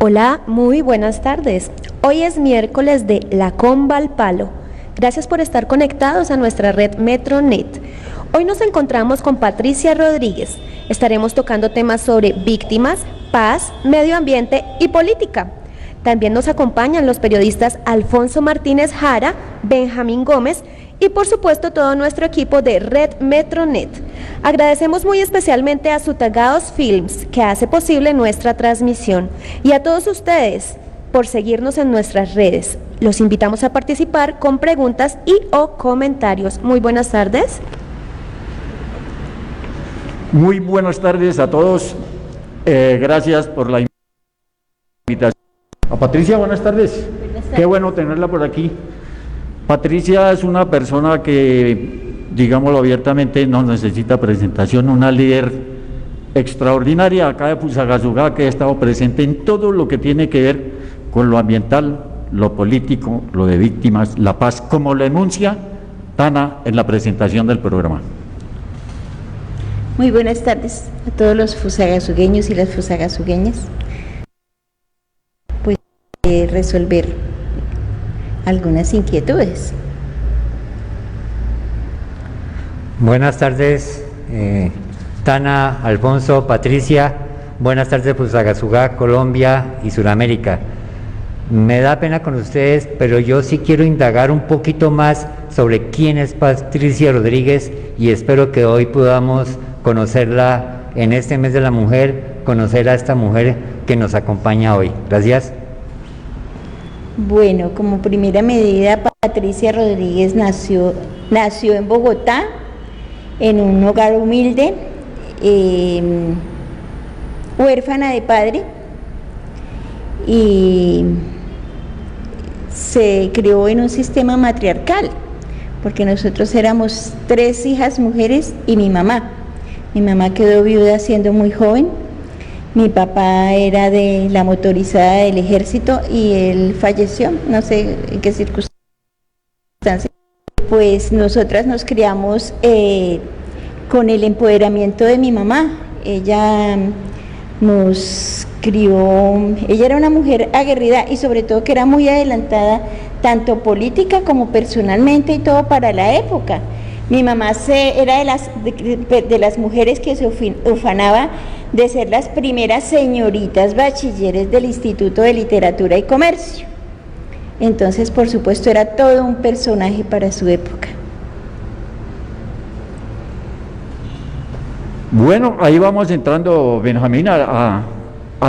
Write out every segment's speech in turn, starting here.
Hola, muy buenas tardes. Hoy es miércoles de La Comba al Palo. Gracias por estar conectados a nuestra red Metronet. Hoy nos encontramos con Patricia Rodríguez. Estaremos tocando temas sobre víctimas, paz, medio ambiente y política. También nos acompañan los periodistas Alfonso Martínez Jara, Benjamín Gómez y por supuesto todo nuestro equipo de Red Metronet. Agradecemos muy especialmente a Sutagaos Films, que hace posible nuestra transmisión, y a todos ustedes por seguirnos en nuestras redes. Los invitamos a participar con preguntas y o comentarios. Muy buenas tardes. Muy buenas tardes a todos. Gracias por la invitación. A Patricia, buenas tardes. Buenas tardes. Qué bueno tenerla por aquí. Patricia es una persona que, digámoslo abiertamente, no necesita presentación, una líder extraordinaria acá de Fusagasugá, que ha estado presente en todo lo que tiene que ver con lo ambiental, lo político, lo de víctimas, la paz, como lo enuncia Tana en la presentación del programa. Muy buenas tardes a todos los fusagasugueños y las fusagasugueñas. Pues resolver algunas inquietudes. Buenas tardes, Tana, Alfonso, Patricia. Buenas tardes, Fusagasugá, Colombia y Sudamérica. Me da pena con ustedes, pero yo sí quiero indagar un poquito más sobre quién es Patricia Rodríguez y espero que hoy podamos conocerla en este mes de la mujer, conocer a esta mujer que nos acompaña hoy. Gracias. Bueno, como primera medida, Patricia Rodríguez nació en Bogotá, en un hogar humilde, huérfana de padre, y se crió en un sistema matriarcal, porque nosotros éramos 3 hijas mujeres y mi mamá. Mi mamá quedó viuda siendo muy joven. Mi papá era de la motorizada del ejército y él falleció, no sé en qué circunstancias. Pues nosotras nos criamos con el empoderamiento de mi mamá. Ella nos crió, ella era una mujer aguerrida y sobre todo que era muy adelantada, tanto política como personalmente y todo para la época. Mi mamá era de las mujeres que se ufanaba de ser las primeras señoritas bachilleres del Instituto de Literatura y Comercio. Entonces, por supuesto, era todo un personaje para su época. Bueno, ahí vamos entrando, Benjamín, a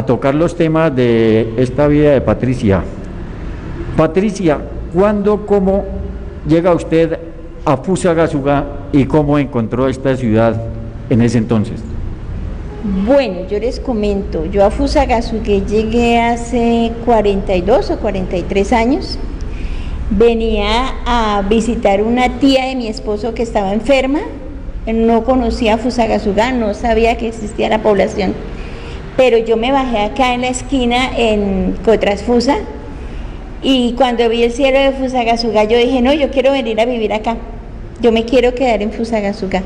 tocar los temas de esta vida de Patricia. Patricia, ¿cuándo, cómo llega usted a Fusagasugá y cómo encontró esta ciudad en ese entonces? Bueno, yo les comento, yo a Fusagasugá llegué hace 42 o 43 años. Venía a visitar una tía de mi esposo que estaba enferma. No conocía Fusagasugá, no sabía que existía la población, pero yo me bajé acá en la esquina en Cotrasfusa y cuando vi el cielo de Fusagasugá yo dije, no, yo quiero venir a vivir acá, yo me quiero quedar en Fusagasugá.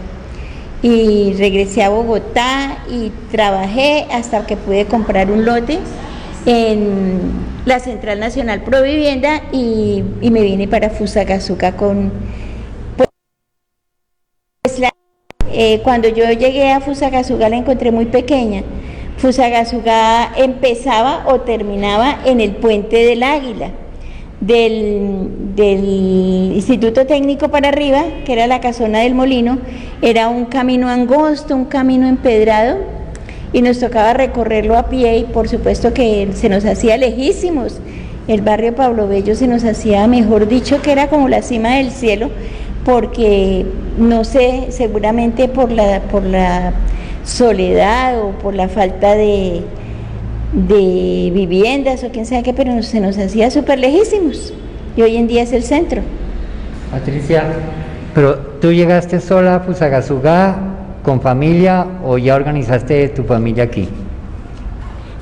Y regresé a Bogotá y trabajé hasta que pude comprar un lote en la Central Nacional Provivienda y me vine para Fusagasugá con... cuando yo llegué a Fusagasugá la encontré muy pequeña. Fusagasugá empezaba o terminaba en el Puente del Águila, del Instituto Técnico para arriba, que era la casona del Molino. Era un camino angosto, un camino empedrado, y nos tocaba recorrerlo a pie, y por supuesto que se nos hacía lejísimos. El barrio Pablo Bello se nos hacía, mejor dicho, que era como la cima del cielo, porque no sé, seguramente por la soledad o por la falta de viviendas o quién sabe qué, pero se nos hacía súper lejísimos y hoy en día es el centro. Patricia, pero ¿tú llegaste sola a Fusagasugá con familia o ya organizaste tu familia aquí?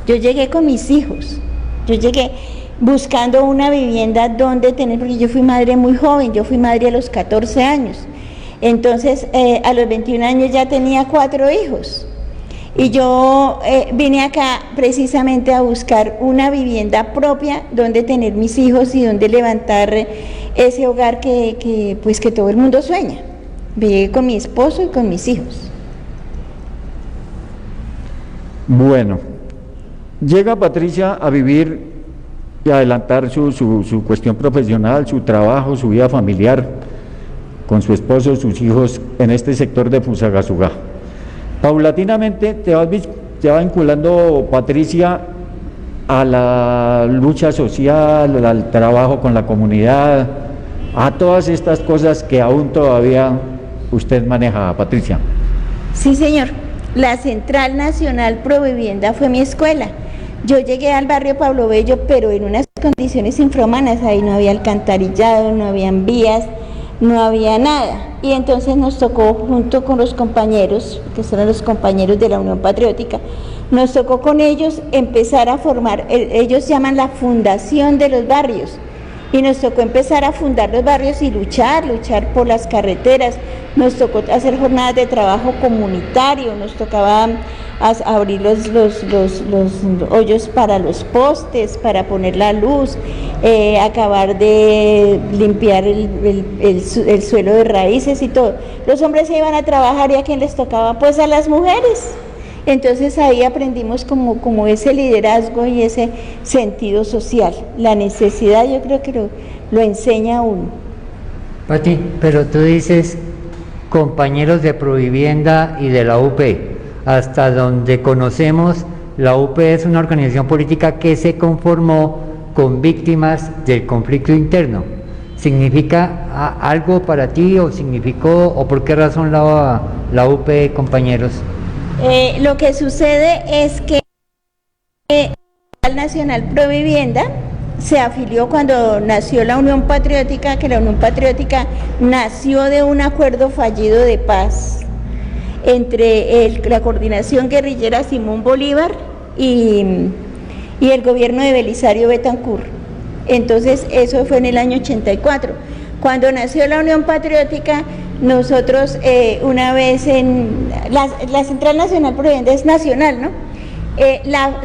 Yo llegué con mis hijos, yo llegué buscando una vivienda donde tener, porque yo fui madre muy joven, yo fui madre a los 14 años, entonces a los 21 años ya tenía 4 hijos Y yo vine acá precisamente a buscar una vivienda propia donde tener mis hijos y donde levantar ese hogar pues que todo el mundo sueña. Viví con mi esposo y con mis hijos. Bueno, llega Patricia a vivir y adelantar su cuestión profesional, su trabajo, su vida familiar, con su esposo, sus hijos, en este sector de Fusagasugá. Paulatinamente te va vinculando, Patricia, a la lucha social, al trabajo con la comunidad, a todas estas cosas que aún todavía usted maneja, Patricia. Sí, señor. La Central Nacional Provivienda fue mi escuela. Yo llegué al barrio Pablo Bello, pero en unas condiciones infrahumanas. Ahí no había alcantarillado, no habían vías, no había nada. Y entonces nos tocó, junto con los compañeros, que son los compañeros de la Unión Patriótica, nos tocó con ellos empezar a formar, ellos llaman la fundación de los barrios. Y nos tocó empezar a fundar los barrios y luchar por las carreteras, nos tocó hacer jornadas de trabajo comunitario, nos tocaba abrir los hoyos para los postes, para poner la luz, acabar de limpiar el suelo de raíces y todo. Los hombres se iban a trabajar y ¿a quién les tocaba? Pues a las mujeres. Entonces ahí aprendimos como ese liderazgo y ese sentido social. La necesidad yo creo que lo enseña a uno. Pati, pero tú dices compañeros de Provivienda y de la UP. Hasta donde conocemos, la UP es una organización política que se conformó con víctimas del conflicto interno. ¿Significa algo para ti o significó o por qué razón la UP, compañeros? Lo que sucede es que la Nacional Provivienda se afilió cuando nació la Unión Patriótica, que la Unión Patriótica nació de un acuerdo fallido de paz entre la coordinación guerrillera Simón Bolívar y el gobierno de Belisario Betancur. Entonces eso fue en el año 84. Cuando nació la Unión Patriótica, nosotros una vez en la Central Nacional Provivienda es nacional, ¿no?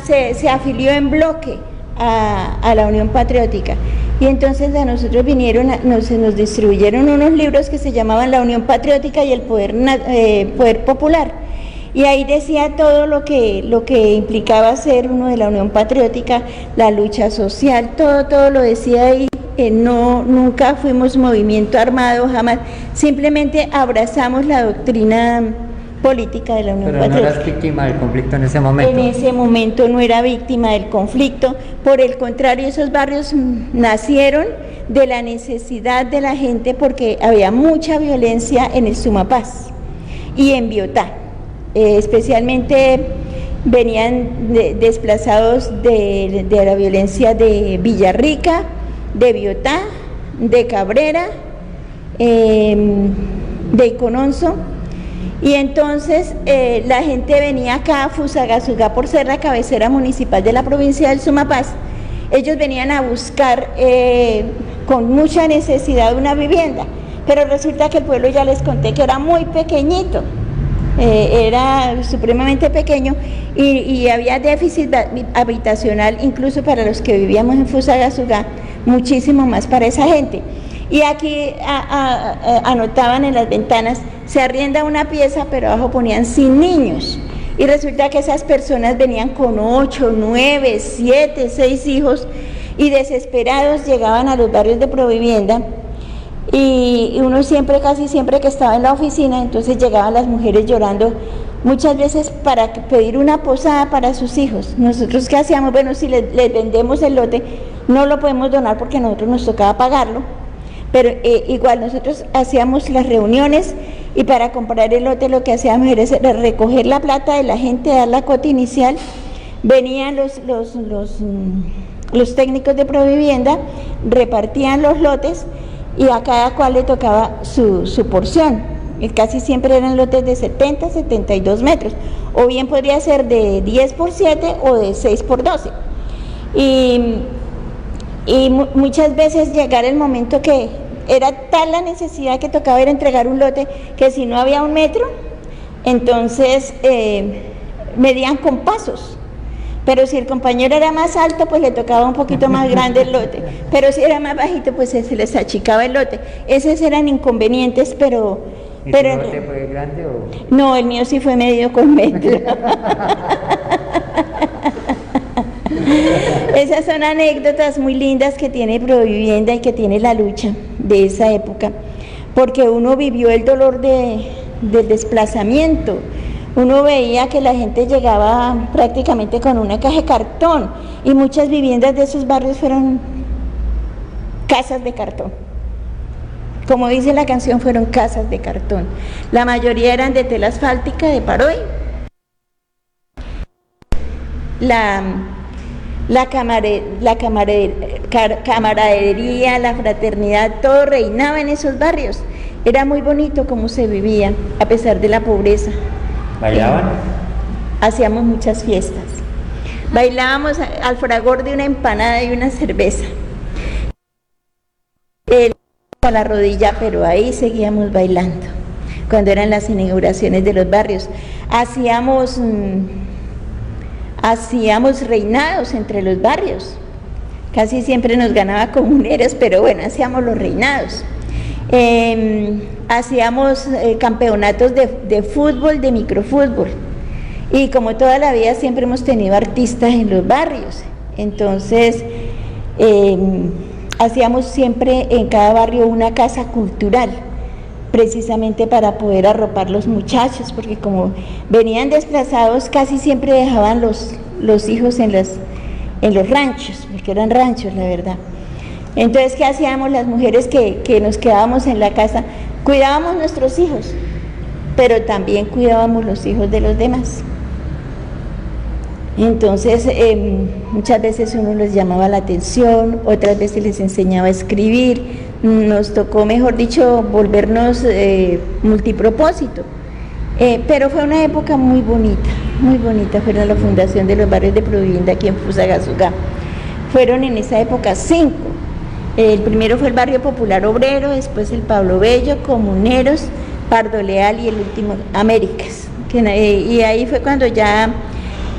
Se afilió en bloque a la Unión Patriótica y entonces a nosotros nos distribuyeron unos libros que se llamaban La Unión Patriótica y el Poder Popular, y ahí decía todo lo que implicaba ser uno de la Unión Patriótica, la lucha social, todo lo decía ahí. Nunca fuimos movimiento armado, jamás, simplemente abrazamos la doctrina política de la Unión Patriótica. Pero no eras víctima del conflicto en ese momento. En ese momento no era víctima del conflicto, por el contrario, esos barrios nacieron de la necesidad de la gente porque había mucha violencia en el Sumapaz y en Biotá, especialmente venían desplazados de la violencia de Villarrica, de Biotá, de Cabrera, de Icononso, y entonces la gente venía acá a Fusagasugá por ser la cabecera municipal de la provincia del Sumapaz. Ellos venían a buscar con mucha necesidad una vivienda, pero resulta que el pueblo, ya les conté, que era muy pequeñito, era supremamente pequeño y había déficit habitacional incluso para los que vivíamos en Fusagasugá, muchísimo más para esa gente. Y aquí anotaban en las ventanas, se arrienda una pieza, pero abajo ponían sin niños. Y resulta que esas personas venían con 8, 9, 7, 6 hijos y desesperados llegaban a los barrios de Provivienda. Y uno casi siempre que estaba en la oficina, entonces llegaban las mujeres llorando, muchas veces para pedir una posada para sus hijos. Nosotros, ¿qué hacíamos? Bueno, si les vendemos el lote, no lo podemos donar porque a nosotros nos tocaba pagarlo, pero igual nosotros hacíamos las reuniones y para comprar el lote lo que hacíamos era recoger la plata de la gente, dar la cuota inicial. Venían los técnicos de Provivienda, repartían los lotes y a cada cual le tocaba su porción. Y casi siempre eran lotes de 70, 72 metros, o bien podría ser de 10 por 7 o de 6 por 12. Y muchas veces llegar el momento que era tal la necesidad que tocaba ir a entregar un lote que si no había un metro, entonces medían con pasos. Pero si el compañero era más alto, pues le tocaba un poquito más grande el lote. Pero si era más bajito, pues se les achicaba el lote. Esos eran inconvenientes, pero... ¿Y tu lote fue grande o...? No, el mío sí fue medido con metro. Esas son anécdotas muy lindas que tiene Provivienda y que tiene la lucha de esa época. Porque uno vivió el dolor del desplazamiento. Uno veía que la gente llegaba prácticamente con una caja de cartón y muchas viviendas de esos barrios fueron casas de cartón. Como dice la canción, fueron casas de cartón. La mayoría eran de tela asfáltica, de Paroy. La camaradería, la fraternidad, todo reinaba en esos barrios. Era muy bonito cómo se vivía, a pesar de la pobreza. ¿Bailaban? Hacíamos muchas fiestas. Bailábamos al fragor de una empanada y una cerveza. A la rodilla, pero ahí seguíamos bailando. Cuando eran las inauguraciones de los barrios, hacíamos reinados entre los barrios. Casi siempre nos ganaba Comuneros, pero bueno, hacíamos los reinados. Hacíamos campeonatos de fútbol, de microfútbol, y como toda la vida siempre hemos tenido artistas en los barrios, entonces hacíamos siempre en cada barrio una casa cultural, precisamente para poder arropar los muchachos, porque como venían desplazados casi siempre dejaban los hijos en los ranchos, porque eran ranchos la verdad. Entonces, ¿qué hacíamos las mujeres que nos quedábamos en la casa? Cuidábamos nuestros hijos, pero también cuidábamos los hijos de los demás. Entonces, muchas veces uno les llamaba la atención, otras veces les enseñaba a escribir. Nos tocó, mejor dicho, volvernos multipropósito. Pero fue una época muy bonita, fue la fundación de los barrios de Provivienda aquí en Fusagasugá. Fueron en esa época 5. El primero fue el Barrio Popular Obrero, después el Pablo Bello, Comuneros, Pardo Leal y el último Américas. Y ahí fue cuando ya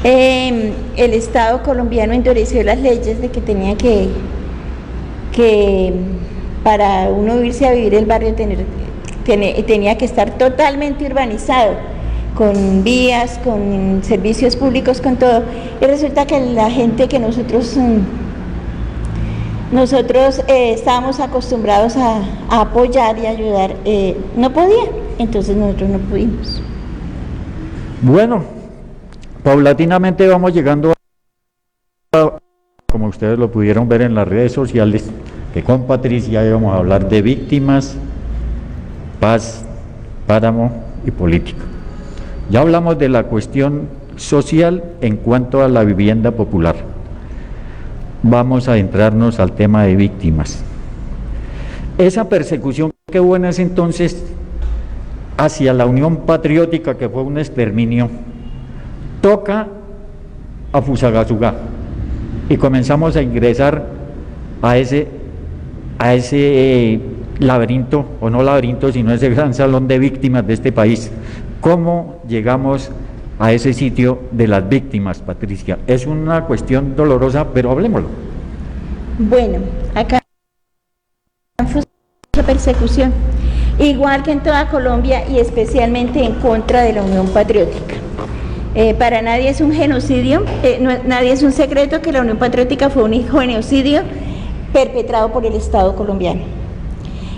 el Estado colombiano endureció las leyes de que tenía que para uno irse a vivir el barrio tenía que estar totalmente urbanizado, con vías, con servicios públicos, con todo. Y resulta que la gente que nosotros estábamos acostumbrados a apoyar y ayudar, no podía, entonces nosotros no pudimos. Bueno, paulatinamente vamos llegando a, como ustedes lo pudieron ver en las redes sociales, que con Patricia íbamos a hablar de víctimas, paz, páramo y política. Ya hablamos de la cuestión social en cuanto a la vivienda popular. Vamos a adentrarnos al tema de víctimas. Esa persecución que hubo en ese entonces hacia la Unión Patriótica, que fue un exterminio, toca a Fusagasugá y comenzamos a ingresar a ese laberinto, o no laberinto, sino ese gran salón de víctimas de este país. ¿Cómo llegamos a ese sitio de las víctimas, Patricia? Es una cuestión dolorosa, pero hablemoslo. Bueno, acá fue mucha persecución, igual que en toda Colombia y especialmente en contra de la Unión Patriótica. Para nadie es un genocidio, nadie es un secreto que la Unión Patriótica fue un genocidio perpetrado por el Estado colombiano.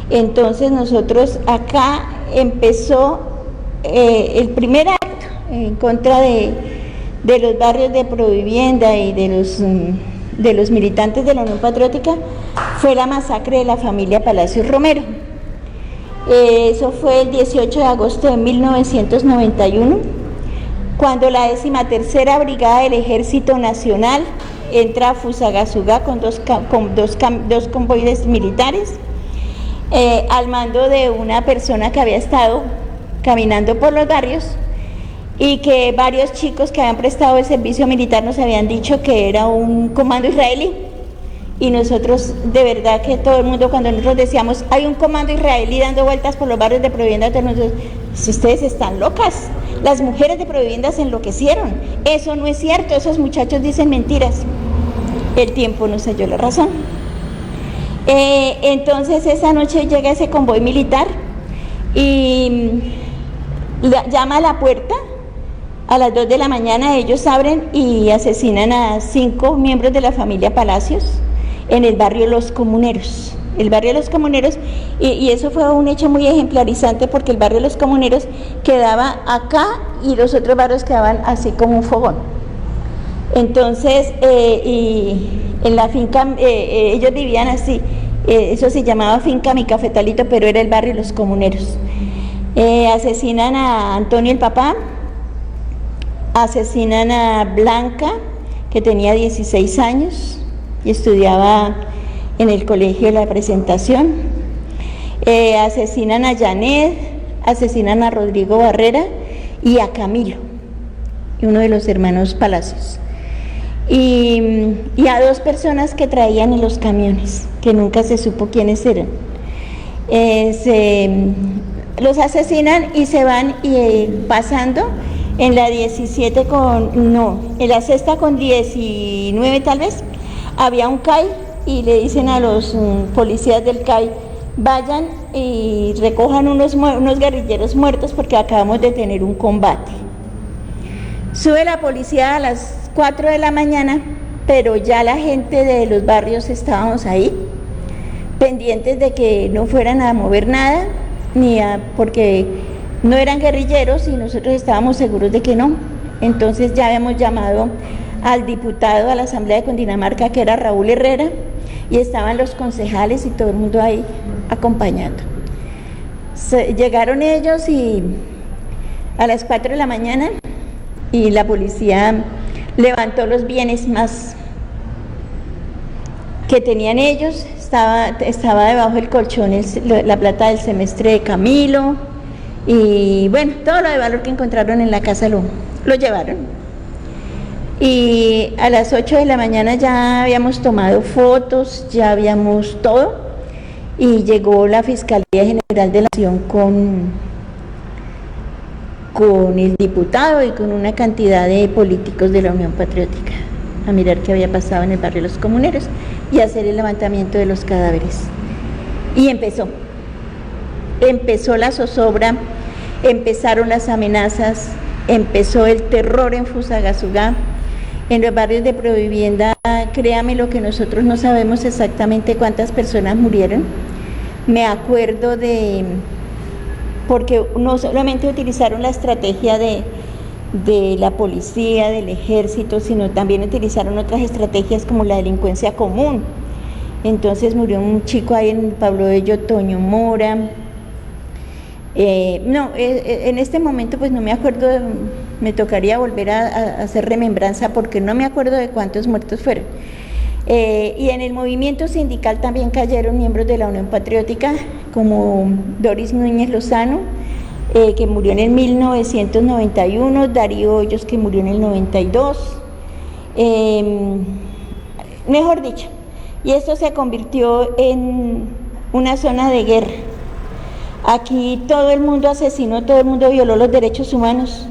Entonces nosotros acá empezó el primer acto en contra de los barrios de Provivienda y de los militantes de la Unión Patriótica, fue la masacre de la familia Palacios Romero. Eso fue el 18 de agosto de 1991, cuando la 13ª Brigada del Ejército Nacional entra a Fusagasugá con dos convoyes militares, al mando de una persona que había estado caminando por los barrios y que varios chicos que habían prestado el servicio militar nos habían dicho que era un comando israelí, y nosotros, de verdad que todo el mundo, cuando nosotros decíamos hay un comando israelí dando vueltas por los barrios de Provivienda, todos nosotros, si ustedes están locas, Las mujeres de Provivienda se enloquecieron. Eso no es cierto, esos muchachos dicen mentiras. El tiempo nos halló la razón. Entonces esa noche llega ese convoy militar y llama a la puerta. A las 2 de la mañana ellos abren y asesinan a 5 miembros de la familia Palacios en el barrio Los Comuneros. El barrio Los Comuneros, y eso fue un hecho muy ejemplarizante porque el barrio Los Comuneros quedaba acá y los otros barrios quedaban así como un fogón. Entonces, y en la finca, ellos vivían así, eso se llamaba Finca Mi Cafetalito, pero era el barrio Los Comuneros. Asesinan a Antonio el papá, asesinan a Blanca, que tenía 16 años y estudiaba en el colegio de la Presentación. Asesinan a Janet, asesinan a Rodrigo Barrera y a Camilo, uno de los hermanos Palacios. Y a 2 personas que traían en los camiones, que nunca se supo quiénes eran. Los asesinan y se van pasando en la 17 en la sexta con 19 tal vez, había un CAI y le dicen a los policías del CAI, vayan y recojan unos guerrilleros muertos porque acabamos de tener un combate. Sube la policía a las 4 de la mañana, pero ya la gente de los barrios estábamos ahí, pendientes de que no fueran a mover nada, porque no eran guerrilleros y nosotros estábamos seguros de que no. Entonces ya habíamos llamado al diputado a la Asamblea de Cundinamarca, que era Raúl Herrera, y estaban los concejales y todo el mundo ahí acompañando. Llegaron ellos y a las 4 de la mañana y la policía levantó los bienes más que tenían ellos. Estaba debajo del colchón la plata del semestre de Camilo y bueno, todo lo de valor que encontraron en la casa lo llevaron. Y a las 8 de la mañana ya habíamos tomado fotos, ya habíamos todo, y llegó la Fiscalía General de la Nación con el diputado y con una cantidad de políticos de la Unión Patriótica a mirar qué había pasado en el barrio Los Comuneros y hacer el levantamiento de los cadáveres. Y empezó la zozobra, empezaron las amenazas, empezó el terror en Fusagasugá. En los barrios de Provivienda, créame lo que nosotros no sabemos exactamente cuántas personas murieron. Me acuerdo porque no solamente utilizaron la estrategia de la policía, del ejército, sino también utilizaron otras estrategias como la delincuencia común. Entonces murió un chico ahí en Pablo Bello, Toño Mora. En este momento pues no me acuerdo, me tocaría volver a hacer remembranza porque no me acuerdo de cuántos muertos fueron. Y en el movimiento sindical también cayeron miembros de la Unión Patriótica, como Doris Núñez Lozano, que murió en el 1991, Darío Hoyos, que murió en el 92, mejor dicho, y esto se convirtió en una zona de guerra. Aquí todo el mundo asesinó, todo el mundo violó los derechos humanos,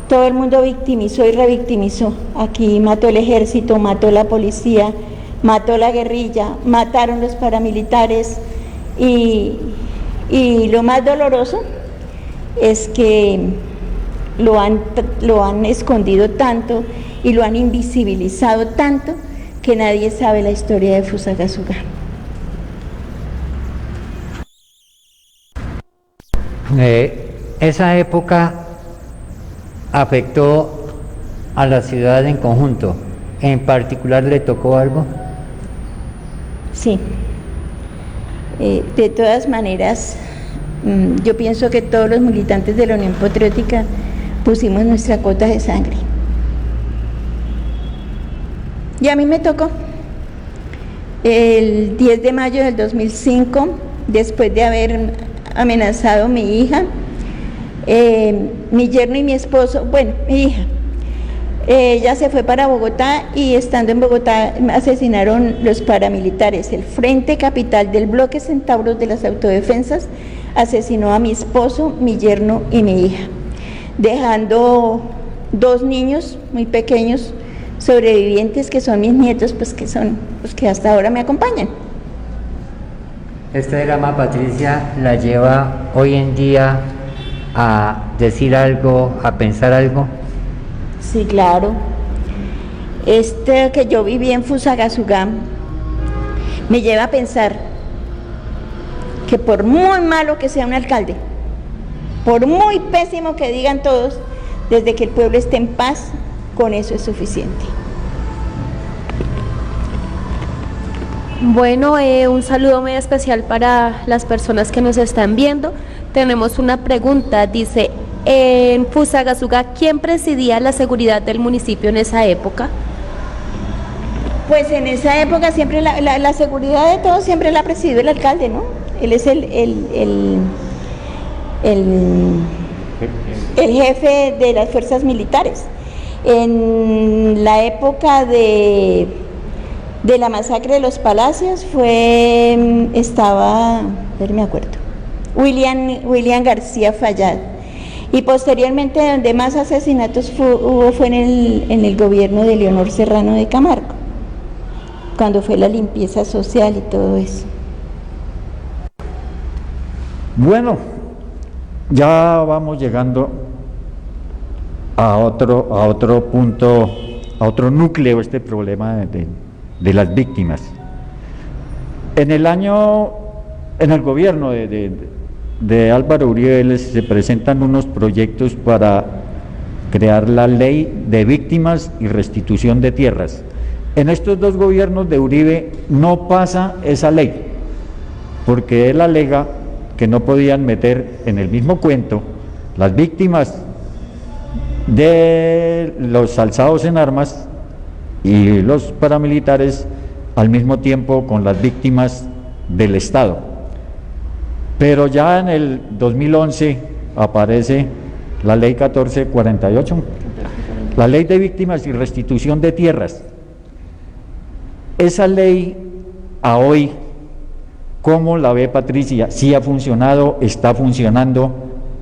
todo el mundo victimizó y revictimizó. Aquí mató el ejército, mató la policía, mató la guerrilla, mataron los paramilitares y lo más doloroso es que lo han escondido tanto y lo han invisibilizado tanto que nadie sabe la historia de Fusagasugá. Esa época afectó a la ciudad en conjunto. ¿En particular le tocó algo? Sí. De todas maneras, yo pienso que todos los militantes de la Unión Patriótica pusimos nuestra cuota de sangre. Y a mí me tocó. El 10 de mayo del 2005, después de haber amenazado a mi hija, mi yerno y mi esposo, bueno, mi hija, ella se fue para Bogotá y estando en Bogotá asesinaron los paramilitares. El Frente Capital del Bloque Centauros de las Autodefensas asesinó a mi esposo, mi yerno y mi hija. dejando 2 niños muy pequeños, sobrevivientes, que son mis nietos, pues que hasta ahora me acompañan. ¿Este drama, Patricia, la lleva hoy en día a decir algo, a pensar algo? Sí, claro. Que yo viví en Fusagasugá me lleva a pensar que por muy malo que sea un alcalde, por muy pésimo que digan todos, desde que el pueblo esté en paz, con eso es suficiente. Bueno, un saludo muy especial para las personas que nos están viendo. Tenemos una pregunta, dice, en Fusagasugá, ¿quién presidía la seguridad del municipio en esa época? Pues en esa época siempre la seguridad de todos siempre la ha presidido el alcalde, ¿no? Él es el jefe de las fuerzas militares. En la época de la masacre de los Palacios estaba, a ver, me acuerdo, William García Fallad. Y posteriormente donde más asesinatos hubo fue en el gobierno de Leonor Serrano de Camargo, cuando fue la limpieza social y todo eso. Bueno, ya vamos llegando a otro punto, a otro núcleo de este problema de las víctimas. En el gobierno de Álvaro Uribe Vélez se presentan unos proyectos para crear la ley de víctimas y restitución de tierras. En estos 2 gobiernos de Uribe no pasa esa ley, porque él alega que no podían meter en el mismo cuento las víctimas de los alzados en armas y los paramilitares al mismo tiempo con las víctimas del Estado. Pero ya en el 2011 aparece la ley 1448, la ley de víctimas y restitución de tierras. Esa ley a hoy, ¿cómo la ve Patricia? ¿Sí ha funcionado? ¿Está funcionando?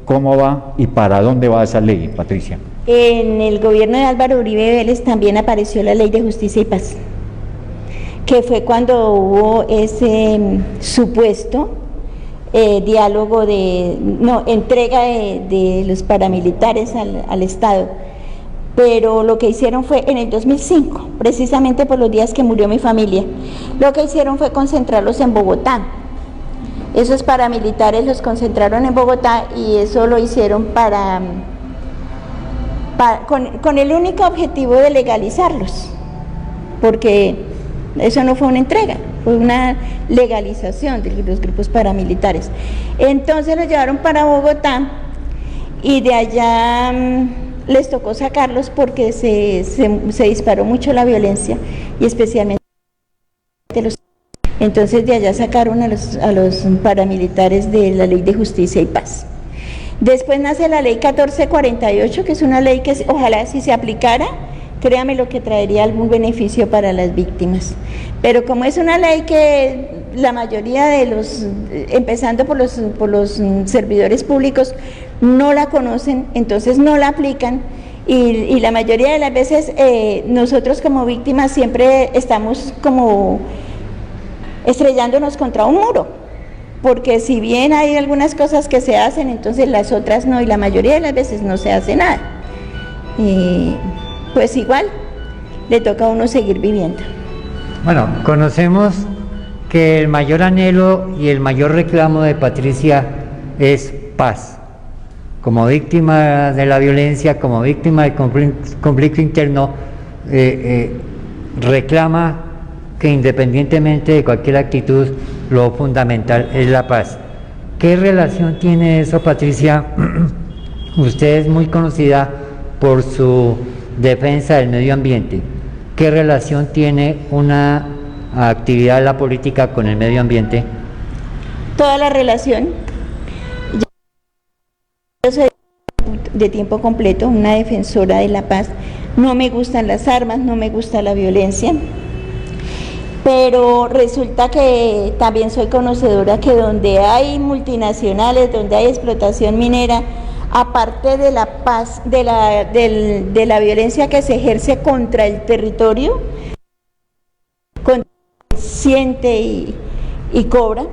¿Cómo va? ¿Y para dónde va esa ley, Patricia? En el gobierno de Álvaro Uribe Vélez también apareció la Ley de Justicia y Paz, que fue cuando hubo ese supuesto diálogo entrega de los paramilitares al Estado. Pero lo que hicieron fue en el 2005, precisamente por los días que murió mi familia, lo que hicieron fue concentrarlos en Bogotá. Esos paramilitares los concentraron en Bogotá y eso lo hicieron con el único objetivo de legalizarlos, porque eso no fue una entrega, fue una legalización de los grupos paramilitares. Entonces los llevaron para Bogotá y de allá les tocó sacarlos porque se disparó mucho la violencia y especialmente entonces de allá sacaron a los paramilitares de la Ley de Justicia y Paz. Después nace la Ley 1448, que es una ley que ojalá si se aplicara, créame lo que traería algún beneficio para las víctimas. Pero como es una ley que la mayoría de empezando por los servidores públicos, no la conocen, entonces no la aplican, y la mayoría de las veces nosotros como víctimas siempre estamos como estrellándonos contra un muro, porque si bien hay algunas cosas que se hacen, entonces las otras no, y la mayoría de las veces no se hace nada. Y pues igual le toca a uno seguir viviendo. Bueno, conocemos que el mayor anhelo y el mayor reclamo de Patricia es paz. Como víctima de la violencia, como víctima del conflicto interno, reclama que independientemente de cualquier actitud, lo fundamental es la paz. ¿Qué relación tiene eso, Patricia? Usted es muy conocida por su defensa del medio ambiente. ¿Qué relación tiene una actividad de la política con el medio ambiente? Toda la relación. Yo soy de tiempo completo, una defensora de la paz. No me gustan las armas, no me gusta la violencia, pero resulta que también soy conocedora que donde hay multinacionales, donde hay explotación minera, aparte de la paz, de la violencia que se ejerce contra el territorio, contra el que siente y cobra,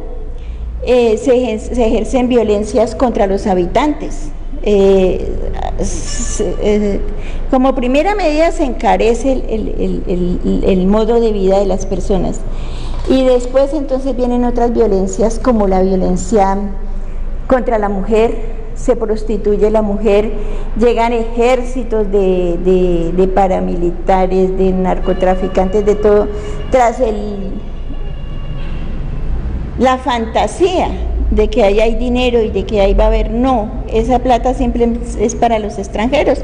se ejercen violencias contra los habitantes. Como primera medida se encarece el modo de vida de las personas, y después entonces vienen otras violencias, como la violencia contra la mujer. Se prostituye la mujer, llegan ejércitos de paramilitares, de narcotraficantes, de todo, tras la fantasía de que ahí hay dinero y de que ahí va a haber. No, esa plata siempre es para los extranjeros.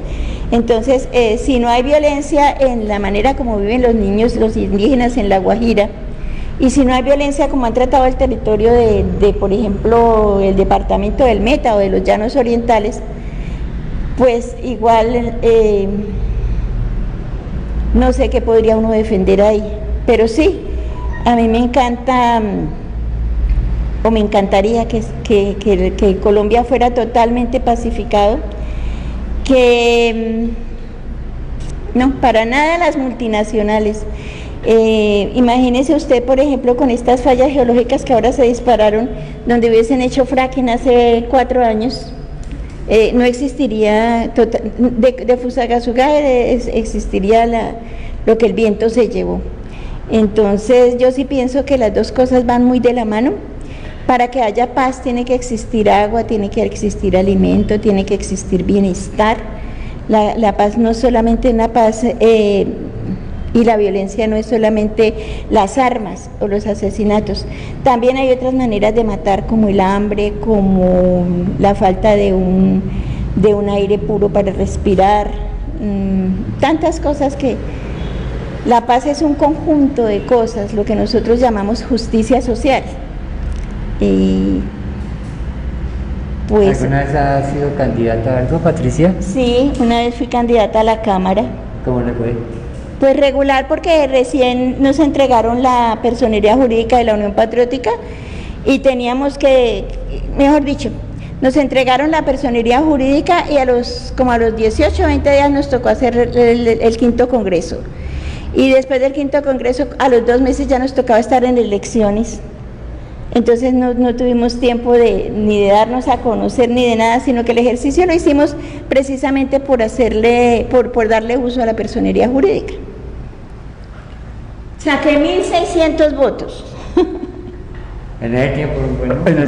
Entonces, si no hay violencia en la manera como viven los niños, los indígenas en La Guajira, y si no hay violencia como han tratado el territorio de por ejemplo, el departamento del Meta o de los Llanos Orientales, pues igual no sé qué podría uno defender ahí. Pero sí, a mí me encanta, o me encantaría que Colombia fuera totalmente pacificado, que no, para nada las multinacionales. Imagínese usted, por ejemplo, con estas fallas geológicas que ahora se dispararon, donde hubiesen hecho fracking hace 4 años, no existiría, de Fusagasugá existiría lo que el viento se llevó. Entonces yo sí pienso que las dos cosas van muy de la mano. Para que haya paz tiene que existir agua, tiene que existir alimento, tiene que existir bienestar. La paz no es solamente una paz, y la violencia no es solamente las armas o los asesinatos. También hay otras maneras de matar, como el hambre, como la falta de un aire puro para respirar, tantas cosas que... La paz es un conjunto de cosas, lo que nosotros llamamos justicia social. Y pues, ¿alguna vez ha sido candidata a algo, Patricia? Sí, una vez fui candidata a la Cámara. ¿Cómo le fue? Pues regular, porque recién nos entregaron la personería jurídica de la Unión Patriótica y teníamos que, mejor dicho, nos entregaron la personería jurídica y como a los 18 o 20 días nos tocó hacer el quinto congreso. Y después del quinto congreso, a los 2 meses ya nos tocaba estar en elecciones. Entonces no tuvimos tiempo ni de darnos a conocer ni de nada, sino que el ejercicio lo hicimos precisamente por darle uso a la personería jurídica. Saqué 1.600 votos. En ese tiempo, bueno,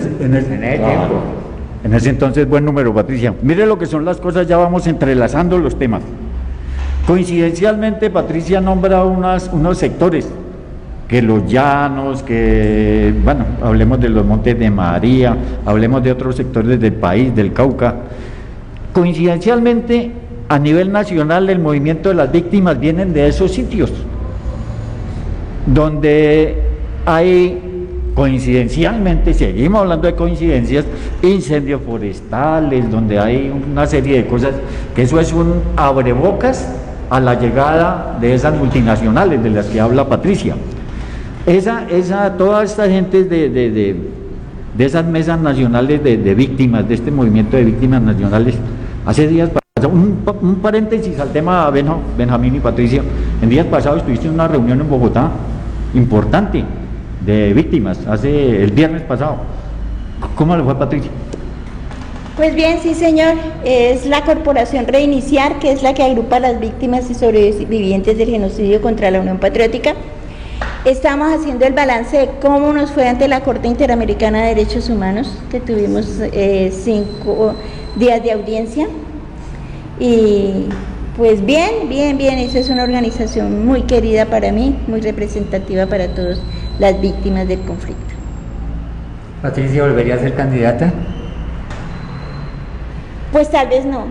En ese entonces, buen número, Patricia. Mire lo que son las cosas, ya vamos entrelazando los temas. Coincidencialmente, Patricia nombra unos sectores, que los llanos, que, bueno, hablemos de los Montes de María, hablemos de otros sectores del país, del Cauca. Coincidencialmente, a nivel nacional, el movimiento de las víctimas vienen de esos sitios, donde hay, coincidencialmente, seguimos hablando de coincidencias, incendios forestales, donde hay una serie de cosas, que eso es un abrebocas a la llegada de esas multinacionales de las que habla Patricia. Toda esta gente de esas mesas nacionales de víctimas, de este movimiento de víctimas nacionales, hace días pasados, un paréntesis al tema Benjamín y Patricia, en días pasados estuviste en una reunión en Bogotá importante de víctimas, el viernes pasado. ¿Cómo le fue, Patricia? Pues bien, sí señor, es la Corporación Reiniciar, que es la que agrupa a las víctimas y sobrevivientes del genocidio contra la Unión Patriótica. Estamos haciendo el balance de cómo nos fue ante la Corte Interamericana de Derechos Humanos, que tuvimos 5 días de audiencia. Y pues bien, esa es una organización muy querida para mí, muy representativa para todas las víctimas del conflicto. ¿Patricia volvería a ser candidata? Pues tal vez no.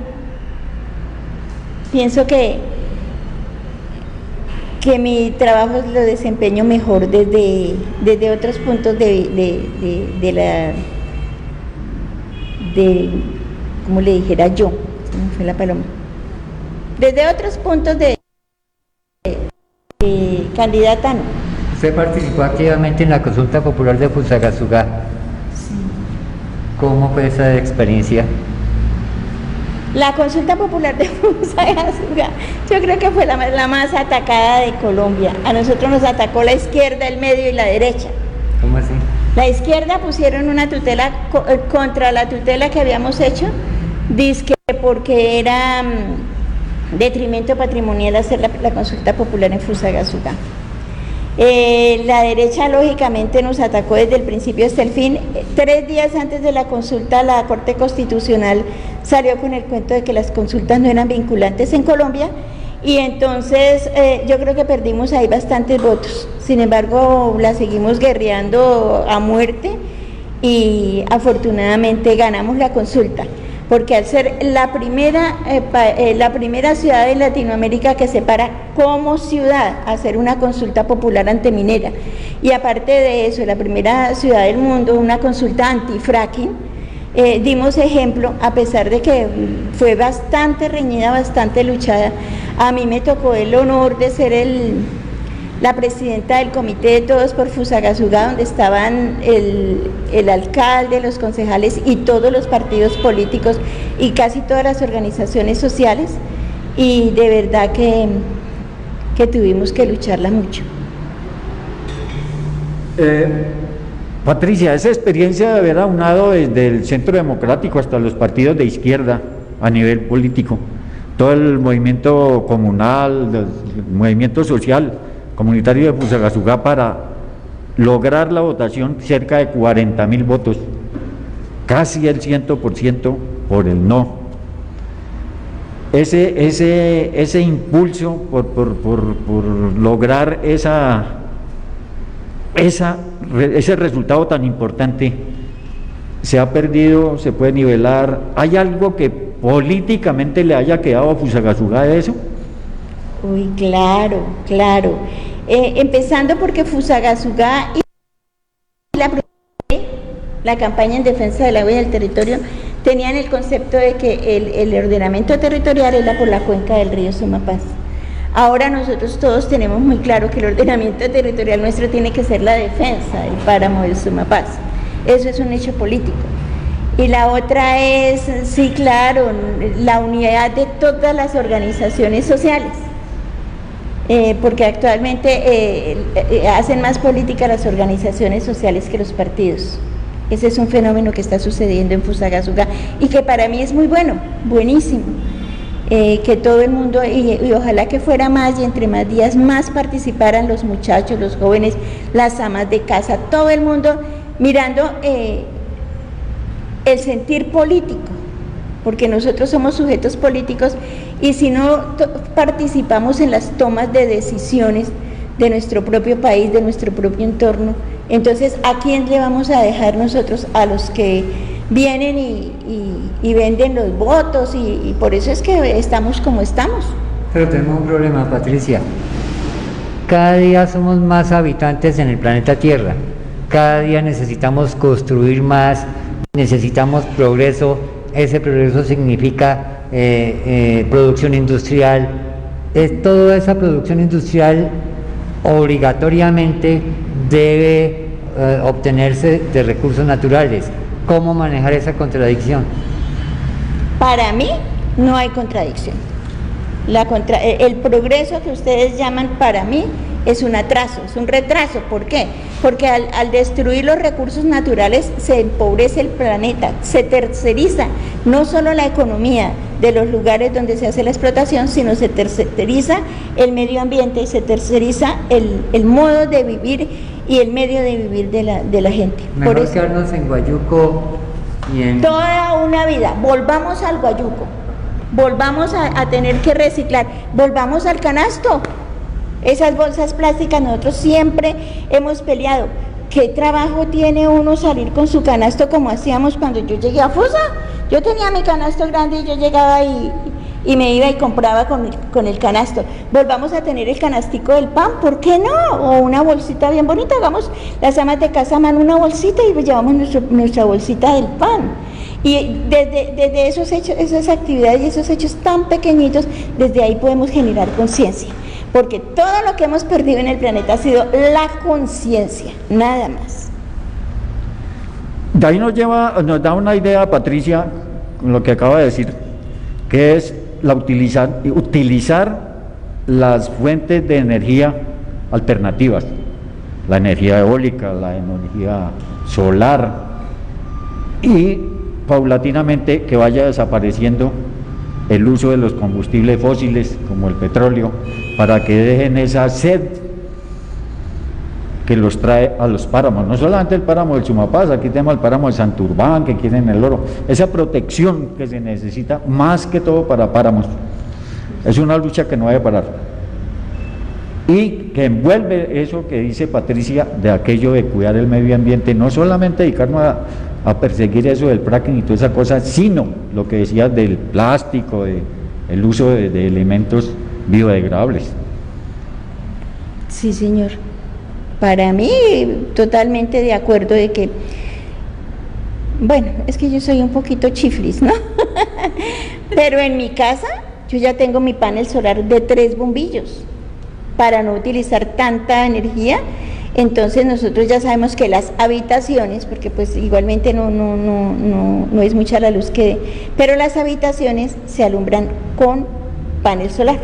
Pienso que mi trabajo lo desempeño mejor desde otros puntos como le dijera yo, se me fue la paloma, desde otros puntos de candidata no. Usted participó activamente en la consulta popular de Fusagasugá. Sí. ¿Cómo fue esa experiencia? La consulta popular de Fusagasugá, yo creo que fue la más atacada de Colombia. A nosotros nos atacó la izquierda, el medio y la derecha. ¿Cómo así? La izquierda pusieron una tutela contra la tutela que habíamos hecho, dizque porque era detrimento patrimonial hacer la consulta popular en Fusagasugá. La derecha lógicamente nos atacó desde el principio hasta el fin. 3 días antes de la consulta, la Corte Constitucional salió con el cuento de que las consultas no eran vinculantes en Colombia, y entonces yo creo que perdimos ahí bastantes votos. Sin embargo, la seguimos guerreando a muerte y afortunadamente ganamos la consulta, porque al ser la primera ciudad de Latinoamérica que se para como ciudad a hacer una consulta popular antiminera, y aparte de eso, la primera ciudad del mundo, una consulta anti-fracking, dimos ejemplo, a pesar de que fue bastante reñida, bastante luchada. A mí me tocó el honor de ser la presidenta del comité de Todos por Fusagasugá, donde estaban el alcalde, los concejales y todos los partidos políticos y casi todas las organizaciones sociales, y de verdad que tuvimos que lucharla mucho. Patricia, esa experiencia de haber aunado desde el Centro Democrático hasta los partidos de izquierda a nivel político, todo el movimiento comunal, el movimiento social, comunitario de Fusagasugá, para lograr la votación, cerca de 40.000 votos, casi el 100% por el no. Ese impulso por lograr ese resultado tan importante, se ha perdido, se puede nivelar. ¿Hay algo que políticamente le haya quedado a Fusagasugá de eso? Uy, claro. Empezando porque Fusagasugá y la campaña en defensa del agua y del territorio tenían el concepto de que el ordenamiento territorial era por la cuenca del río Sumapaz. Ahora nosotros todos tenemos muy claro que el ordenamiento territorial nuestro tiene que ser la defensa del páramo del Sumapaz. Eso es un hecho político. Y la otra es, sí, claro, la unidad de todas las organizaciones sociales, porque actualmente hacen más política las organizaciones sociales que los partidos. Ese es un fenómeno que está sucediendo en Fusagasugá y que para mí es muy bueno, buenísimo. Que todo el mundo, y ojalá que fuera más, y entre más días más participaran los muchachos, los jóvenes, las amas de casa, todo el mundo mirando el sentir político, porque nosotros somos sujetos políticos, y si no participamos en las tomas de decisiones de nuestro propio país, de nuestro propio entorno, entonces ¿a quién le vamos a dejar nosotros? A los que vienen y venden los votos, y por eso es que estamos como estamos. Pero tenemos un problema, Patricia. Cada día somos más habitantes en el planeta Tierra. Cada día necesitamos construir más, necesitamos progreso. Ese progreso significa producción industrial. Toda esa producción industrial obligatoriamente debe obtenerse de recursos naturales. ¿Cómo manejar esa contradicción? Para mí no hay contradicción. El progreso que ustedes llaman, para mí, es un atraso, es un retraso. ¿Por qué? Porque al destruir los recursos naturales se empobrece el planeta, se terceriza no solo la economía de los lugares donde se hace la explotación, sino se terceriza el medio ambiente y se terceriza el modo de vivir y el medio de vivir de la gente. Mejor por eso, quedarnos en Guayuco y en... toda una vida, volvamos al Guayuco, volvamos a tener que reciclar, volvamos al canasto. Esas bolsas plásticas nosotros siempre hemos peleado. ¿Qué trabajo tiene uno salir con su canasto como hacíamos cuando yo llegué a Fusa? Yo tenía mi canasto grande y yo llegaba y me iba y compraba con el canasto. Volvamos a tener el canastico del pan, ¿por qué no? O una bolsita bien bonita, hagamos las amas de casa aman una bolsita y llevamos nuestra bolsita del pan. Y desde esos hechos, esas actividades y esos hechos tan pequeñitos, desde ahí podemos generar conciencia. Porque todo lo que hemos perdido en el planeta ha sido la conciencia, nada más. De ahí nos da una idea, Patricia, con lo que acaba de decir, que es utilizar las fuentes de energía alternativas, la energía eólica, la energía solar, y paulatinamente que vaya desapareciendo el uso de los combustibles fósiles como el petróleo, para que dejen esa sed que los trae a los páramos, no solamente el páramo del Sumapaz, aquí tenemos el páramo de Santurbán, que quieren el oro, esa protección que se necesita más que todo para páramos, es una lucha que no debe parar, y que envuelve eso que dice Patricia, de aquello de cuidar el medio ambiente, no solamente dedicarnos a perseguir eso del fracking y toda esa cosa, sino lo que decía del plástico, el uso de elementos biodegradables. Sí, señor. Para mí, totalmente de acuerdo de que, bueno, es que yo soy un poquito chiflis, ¿no? Pero en mi casa yo ya tengo mi panel solar de 3 bombillos para no utilizar tanta energía. Entonces nosotros ya sabemos que las habitaciones, porque pues igualmente no es mucha la luz que dé, pero las habitaciones se alumbran con panel solar.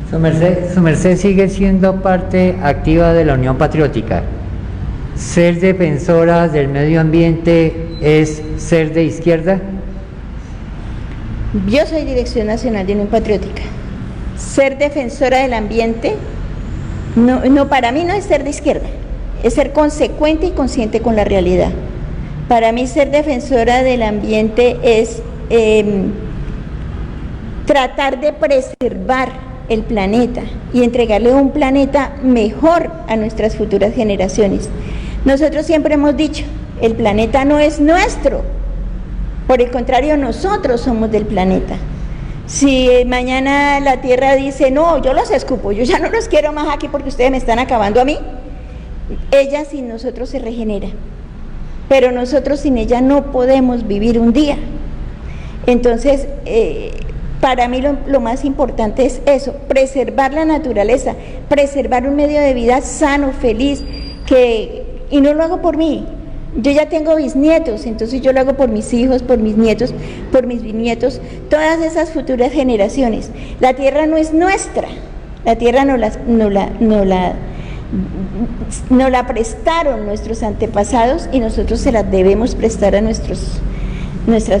Su merced sigue siendo parte activa de la Unión Patriótica. ¿Ser defensora del medio ambiente es ser de izquierda? Yo soy Dirección Nacional de Unión Patriótica. Ser defensora del ambiente, no, para mí no es ser de izquierda, es ser consecuente y consciente con la realidad. Para mí ser defensora del ambiente es tratar de preservar el planeta y entregarle un planeta mejor a nuestras futuras generaciones. Nosotros siempre hemos dicho, el planeta no es nuestro, por el contrario, nosotros somos del planeta. Si mañana la Tierra dice, no, yo los escupo, yo ya no los quiero más aquí porque ustedes me están acabando a mí, ella sin nosotros se regenera, pero nosotros sin ella no podemos vivir un día. Entonces, para mí lo más importante es eso, preservar la naturaleza, preservar un medio de vida sano, feliz, y no lo hago por mí. Yo ya tengo bisnietos, entonces yo lo hago por mis hijos, por mis nietos, por mis bisnietos, todas esas futuras generaciones. La tierra no es nuestra, la tierra nos la prestaron nuestros antepasados y nosotros se la debemos prestar a nuestras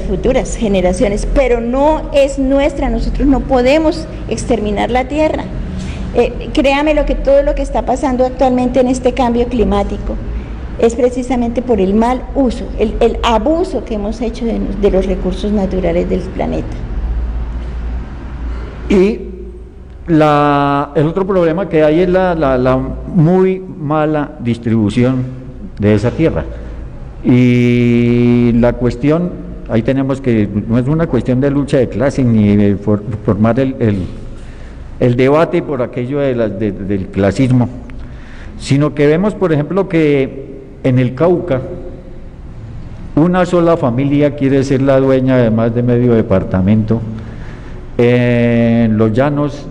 futuras generaciones, pero no es nuestra, nosotros no podemos exterminar la tierra. Créame que todo lo que está pasando actualmente en este cambio climático es precisamente por el mal uso, el abuso que hemos hecho de los recursos naturales del planeta. Y el otro problema que hay es la muy mala distribución de esa tierra. Y la cuestión, ahí tenemos que, no es una cuestión de lucha de clase ni de formar el debate por aquello del clasismo, sino que vemos, por ejemplo, que en el Cauca una sola familia quiere ser la dueña de más de medio departamento. En los llanos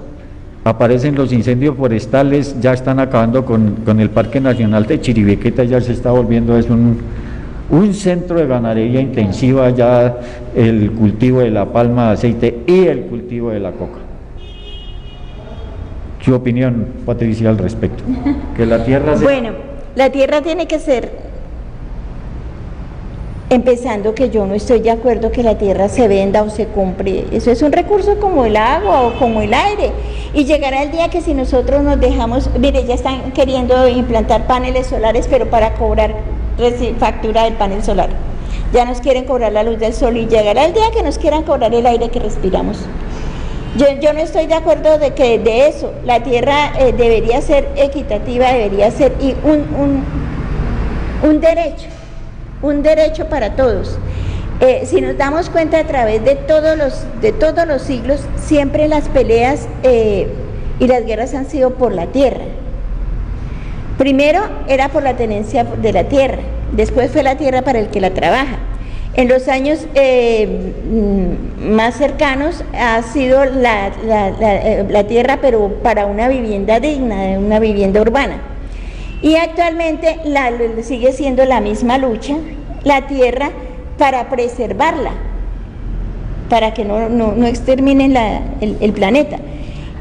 aparecen los incendios forestales, ya están acabando con el Parque Nacional de Chiribiqueta, ya se está volviendo un centro de ganadería intensiva, ya el cultivo de la palma de aceite y el cultivo de la coca. ¿Qué opinión, Patricia, al respecto? Que la tierra Bueno, la tierra tiene que ser, empezando que yo no estoy de acuerdo que la tierra se venda o se compre, eso es un recurso como el agua o como el aire, y llegará el día que si nosotros nos dejamos, mire, ya están queriendo implantar paneles solares, pero para cobrar factura del panel solar, ya nos quieren cobrar la luz del sol y llegará el día que nos quieran cobrar el aire que respiramos. Yo no estoy de acuerdo de eso. La tierra debería ser equitativa, debería ser un derecho para todos. Si nos damos cuenta, a través de todos los siglos, siempre las peleas y las guerras han sido por la tierra. Primero era por la tenencia de la tierra, después fue la tierra para el que la trabaja. En los años más cercanos ha sido la tierra, pero para una vivienda digna, una vivienda urbana. Y actualmente sigue siendo la misma lucha, la tierra para preservarla, para que no exterminen el planeta.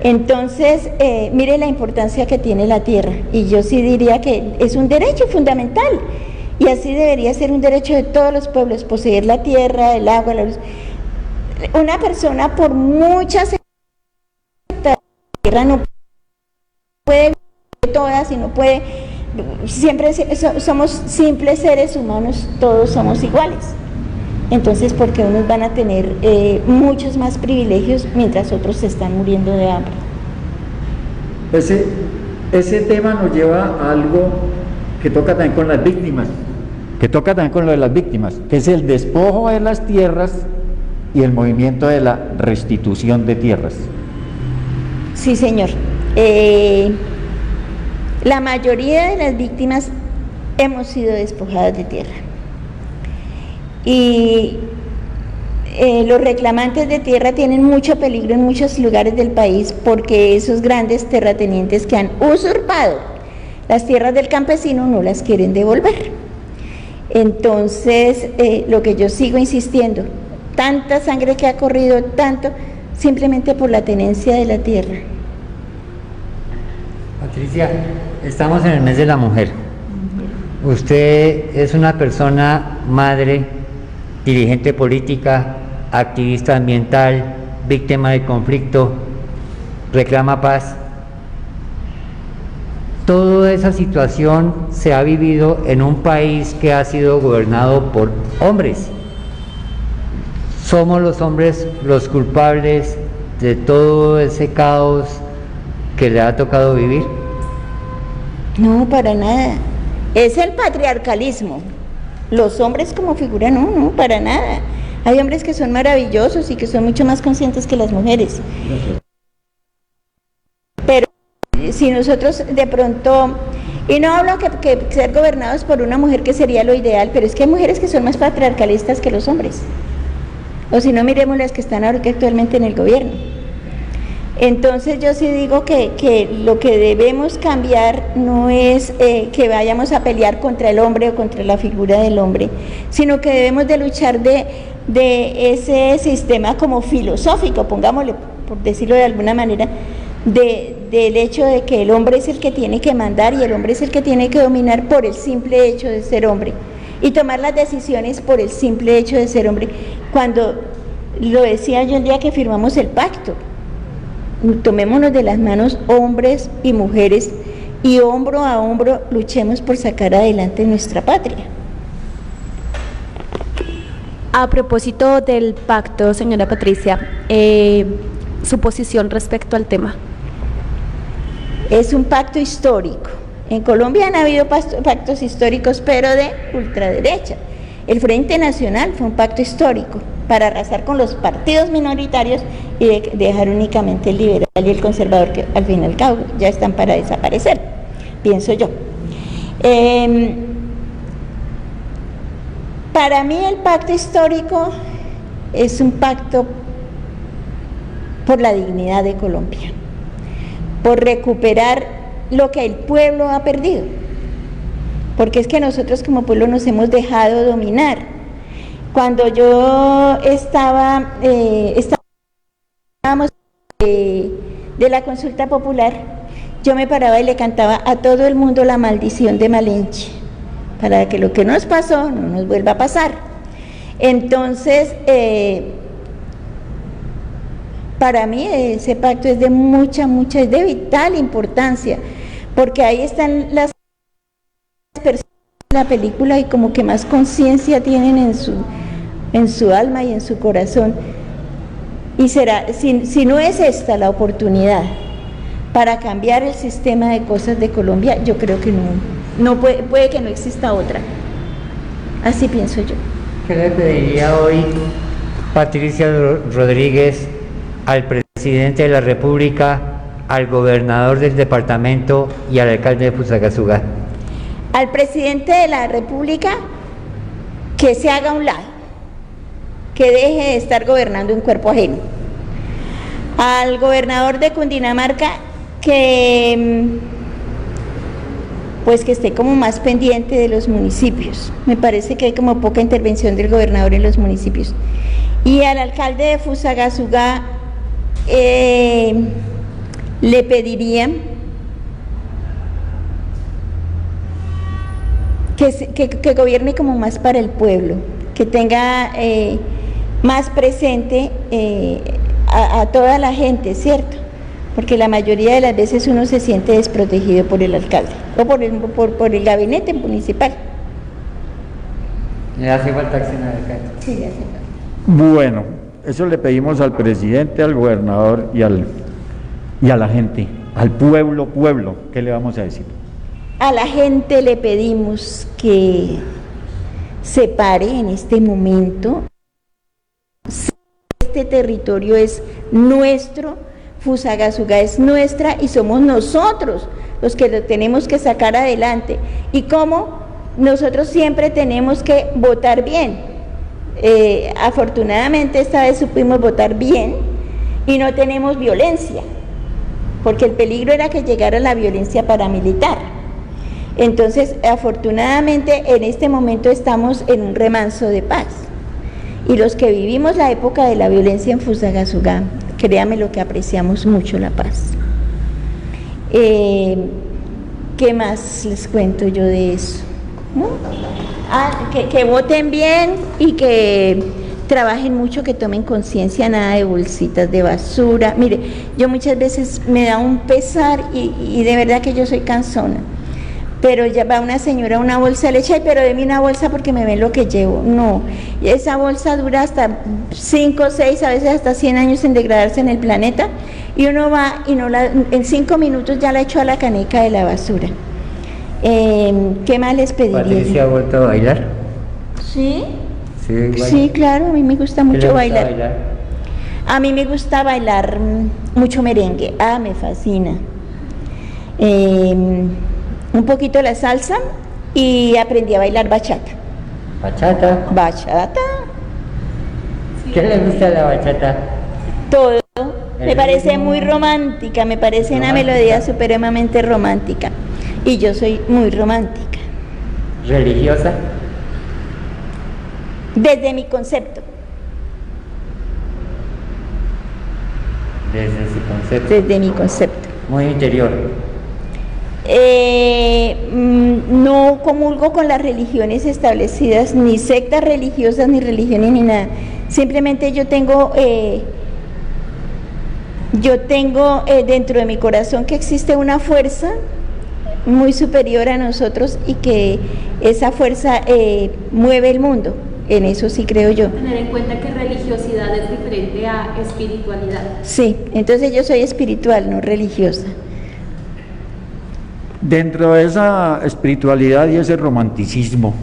Entonces, mire la importancia que tiene la tierra, y yo sí diría que es un derecho fundamental, y así debería ser un derecho de todos los pueblos, poseer la tierra, el agua, la luz. Una persona, por muchas la tierra no puede vivir todas y no puede, siempre somos simples seres humanos, todos somos iguales. Entonces, ¿por qué unos van a tener muchos más privilegios mientras otros se están muriendo de hambre? Ese tema nos lleva a algo que toca también con las víctimas, que es el despojo de las tierras y el movimiento de la restitución de tierras. Sí, señor. La mayoría de las víctimas hemos sido despojadas de tierra. Y los reclamantes de tierra tienen mucho peligro en muchos lugares del país, porque esos grandes terratenientes que han usurpado las tierras del campesino no las quieren devolver. Entonces, lo que yo sigo insistiendo, tanta sangre que ha corrido, tanto, simplemente por la tenencia de la tierra. Patricia, estamos en el mes de la mujer. Usted es una persona madre, dirigente política, activista ambiental, víctima de conflicto, reclama paz. Toda esa situación se ha vivido en un país que ha sido gobernado por hombres. ¿Somos los hombres los culpables de todo ese caos que le ha tocado vivir? No, para nada. Es el patriarcalismo. Los hombres como figura, no, para nada. Hay hombres que son maravillosos y que son mucho más conscientes que las mujeres. Pero si nosotros de pronto, y no hablo que ser gobernados por una mujer, que sería lo ideal, pero es que hay mujeres que son más patriarcalistas que los hombres. O si no, miremos las que están ahora actualmente en el gobierno. Entonces yo sí digo que lo que debemos cambiar no es que vayamos a pelear contra el hombre o contra la figura del hombre, sino que debemos de luchar de ese sistema como filosófico, pongámosle, por decirlo de alguna manera, del hecho de que el hombre es el que tiene que mandar y el hombre es el que tiene que dominar por el simple hecho de ser hombre, y tomar las decisiones por el simple hecho de ser hombre. Cuando lo decía yo el día que firmamos el pacto, tomémonos de las manos hombres y mujeres y hombro a hombro luchemos por sacar adelante nuestra patria. A propósito del pacto, señora Patricia, su posición respecto al tema. Es un pacto histórico. En Colombia han habido pactos históricos, pero de ultraderecha. El Frente Nacional fue un pacto histórico para arrasar con los partidos minoritarios y dejar únicamente el liberal y el conservador, que al fin y al cabo ya están para desaparecer, pienso yo. Para mí el pacto histórico es un pacto por la dignidad de Colombia, por recuperar lo que el pueblo ha perdido, porque es que nosotros como pueblo nos hemos dejado dominar. Cuando yo estábamos de la consulta popular, yo me paraba y le cantaba a todo el mundo la maldición de Malinche, para que lo que nos pasó no nos vuelva a pasar. Entonces, para mí ese pacto es de es de vital importancia, porque ahí están las personas de la película y como que más conciencia tienen en su alma y en su corazón. Y será, si no es esta la oportunidad para cambiar el sistema de cosas de Colombia, yo creo que no puede que no exista otra. Así pienso yo. ¿Qué le pediría hoy Patricia Rodríguez al presidente de la República, al gobernador del departamento y al alcalde de Fusagasugá? Al presidente de la República, que se haga a un lado, que deje de estar gobernando en cuerpo ajeno. Al gobernador de Cundinamarca, que pues que esté como más pendiente de los municipios. Me parece que hay como poca intervención del gobernador en los municipios. Y al alcalde de Fusagasugá le pediría que gobierne como más para el pueblo, que tenga más presente a toda la gente, ¿cierto? Porque la mayoría de las veces uno se siente desprotegido por el alcalde o por el gabinete municipal. ¿Le hace falta acción al alcalde? Sí, le hace falta. Bueno, eso le pedimos al presidente, al gobernador y a la gente, al pueblo, ¿qué le vamos a decir? A la gente le pedimos que se pare en este momento. Este territorio es nuestro, Fusagasugá es nuestra y somos nosotros los que lo tenemos que sacar adelante. Y como nosotros siempre tenemos que votar bien. Afortunadamente esta vez supimos votar bien y no tenemos violencia, porque el peligro era que llegara la violencia paramilitar. Entonces, afortunadamente en este momento estamos en un remanso de paz. Y los que vivimos la época de la violencia en Fusagasugá, créame lo que apreciamos mucho la paz. ¿Qué más les cuento yo de eso? ¿No? Que voten bien y que trabajen mucho, que tomen conciencia, nada de bolsitas de basura. Mire, yo muchas veces me da un pesar y de verdad que yo soy cansona. Pero ya va una señora una bolsa de leche, pero deme una bolsa porque me ven lo que llevo. No, esa bolsa dura hasta 5, 6, a veces hasta 100 años en degradarse en el planeta, y uno va y en 5 minutos ya la echó a la caneca de la basura. ¿Qué más les pediría? ¿Patricia ha vuelto a bailar? ¿Sí? Sí, Sí, claro, a mí me gusta mucho bailar. A mí me gusta bailar mucho merengue, me fascina. Un poquito la salsa y aprendí a bailar bachata. ¿Bachata? Bachata, ¿Qué le gusta la bachata? todo. Me parece muy romántica, me parece una melodía supremamente romántica. Y yo soy muy romántica. ¿Religiosa? Desde mi concepto. Desde su concepto. Desde mi concepto. Muy interior. No comulgo con las religiones establecidas, ni sectas religiosas, ni religiones, ni nada. Simplemente yo tengo dentro de mi corazón que existe una fuerza muy superior a nosotros y que esa fuerza mueve el mundo. En eso sí creo yo. Tener en cuenta que religiosidad es diferente a espiritualidad. Sí, entonces yo soy espiritual, no religiosa. Dentro de esa espiritualidad y ese romanticismo,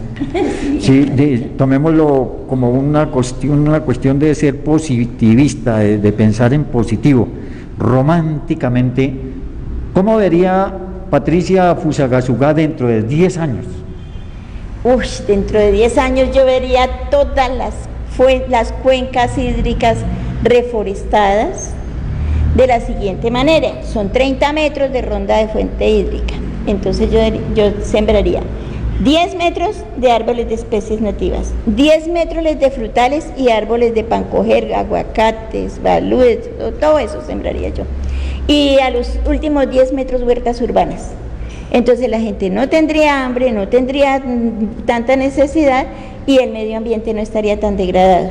sí, tomémoslo como una cuestión de ser positivista, de pensar en positivo, románticamente, ¿cómo vería Patricia Fusagasugá dentro de 10 años? Dentro de 10 años yo vería todas las cuencas hídricas reforestadas de la siguiente manera: son 30 metros de ronda de fuente hídrica. Entonces yo sembraría 10 metros de árboles de especies nativas, 10 metros de frutales y árboles de pancoger, aguacates, balúes, todo eso sembraría yo. Y a los últimos 10 metros huertas urbanas. Entonces la gente no tendría hambre, no tendría tanta necesidad y el medio ambiente no estaría tan degradado.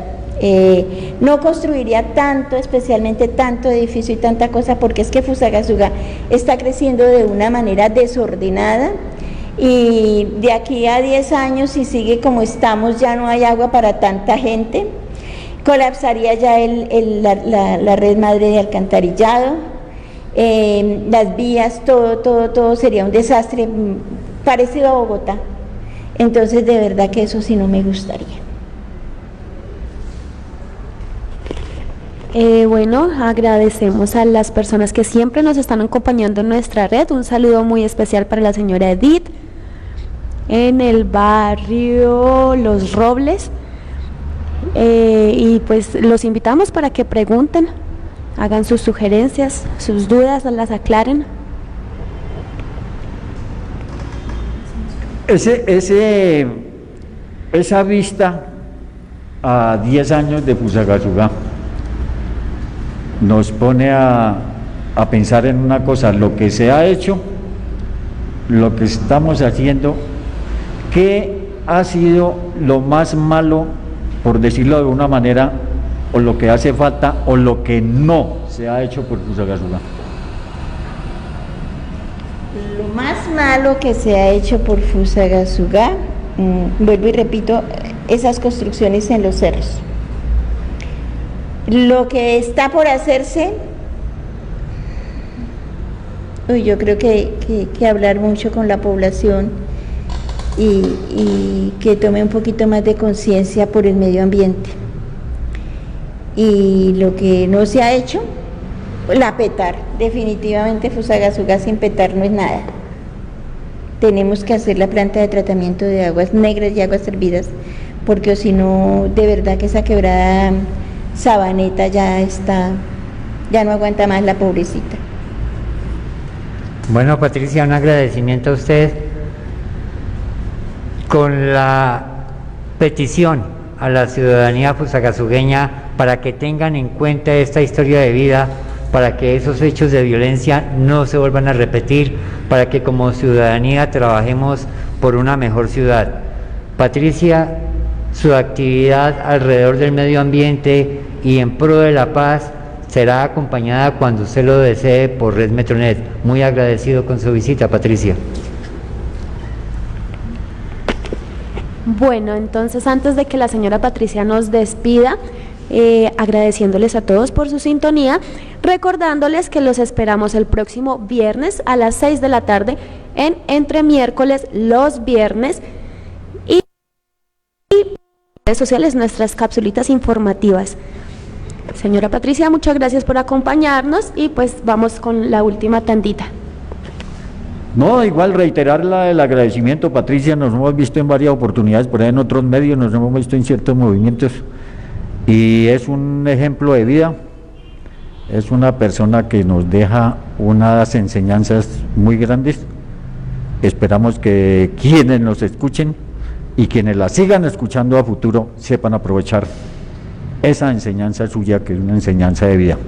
No construiría tanto, especialmente tanto edificio y tanta cosa, porque es que Fusagasugá está creciendo de una manera desordenada y de aquí a 10 años, si sigue como estamos, ya no hay agua para tanta gente, colapsaría ya la red madre de alcantarillado, las vías, todo sería un desastre parecido a Bogotá. Entonces de verdad que eso sí no me gustaría. Bueno, agradecemos a las personas que siempre nos están acompañando en nuestra red. Un saludo muy especial para la señora Edith en el barrio Los Robles. Y pues los invitamos para que pregunten, hagan sus sugerencias, sus dudas, las aclaren. esa vista a 10 años de Fusagasugá nos pone a pensar en una cosa, lo que se ha hecho, lo que estamos haciendo, ¿qué ha sido lo más malo, por decirlo de una manera, o lo que hace falta, o lo que no se ha hecho por Fusagasugá? Lo más malo que se ha hecho por Fusagasugá, vuelvo y repito, esas construcciones en los cerros. Lo que está por hacerse, yo creo que hablar mucho con la población y que tome un poquito más de conciencia por el medio ambiente. Y lo que no se ha hecho, la petar. Definitivamente Fusagasugá sin petar no es nada. Tenemos que hacer la planta de tratamiento de aguas negras y aguas hervidas, porque si no, de verdad que esa quebrada Sabaneta ya no aguanta más la pobrecita. Bueno, Patricia, un agradecimiento a usted con la petición a la ciudadanía fusagasugueña para que tengan en cuenta esta historia de vida, para que esos hechos de violencia no se vuelvan a repetir, para que como ciudadanía trabajemos por una mejor ciudad. Patricia, su actividad alrededor del medio ambiente y en pro de la paz será acompañada cuando usted lo desee por Red Metronet. Muy agradecido con su visita, Patricia. Bueno, entonces antes de que la señora Patricia nos despida, agradeciéndoles a todos por su sintonía, recordándoles que los esperamos el próximo viernes a las 6 de la tarde en Entre Miércoles los Viernes y redes sociales, nuestras capsulitas informativas. Señora Patricia, muchas gracias por acompañarnos y pues vamos con la última tandita. No, igual reiterar el agradecimiento, Patricia, nos hemos visto en varias oportunidades, por ahí en otros medios, nos hemos visto en ciertos movimientos y es un ejemplo de vida, es una persona que nos deja unas enseñanzas muy grandes. Esperamos que quienes nos escuchen y quienes la sigan escuchando a futuro sepan aprovechar esa enseñanza suya, que es una enseñanza de vida.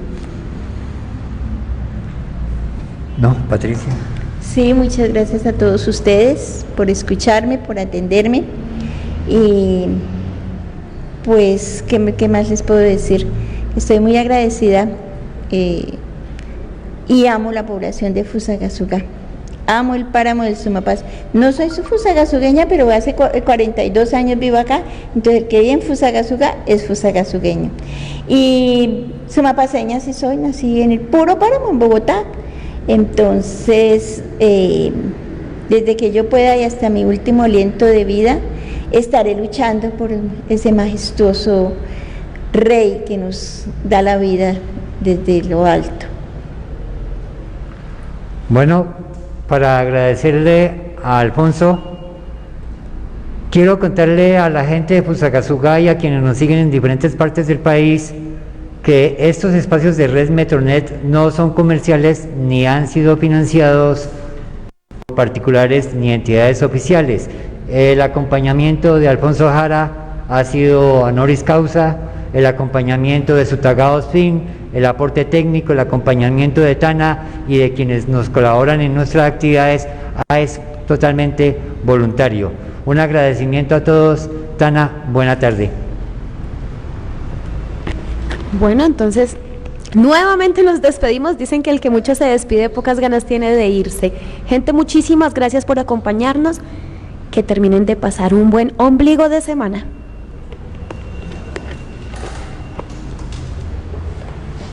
No, Patricia. Sí, muchas gracias a todos ustedes por escucharme, por atenderme y pues, ¿qué más les puedo decir? Estoy muy agradecida y amo la población de Fusagasugá, amo el páramo del Sumapaz. No soy fusagasugueña, pero hace 42 años vivo acá, entonces el que vive en Fusagasugá es fusagasugueño. Y sumapaceña sí soy, nací en el puro páramo en Bogotá. Entonces, desde que yo pueda y hasta mi último aliento de vida, estaré luchando por ese majestuoso rey que nos da la vida desde lo alto. Bueno, para agradecerle a Alfonso, quiero contarle a la gente de Fusagasugá y a quienes nos siguen en diferentes partes del país que estos espacios de Red Metronet no son comerciales ni han sido financiados por particulares ni entidades oficiales. El acompañamiento de Alfonso Jara ha sido honoris causa, el acompañamiento de Sutagados Film, el aporte técnico, el acompañamiento de Tana y de quienes nos colaboran en nuestras actividades es totalmente voluntario. Un agradecimiento a todos. Tana, buena tarde. Bueno, entonces nuevamente nos despedimos. Dicen que el que mucho se despide, pocas ganas tiene de irse. Gente, muchísimas gracias por acompañarnos. Que terminen de pasar un buen ombligo de semana.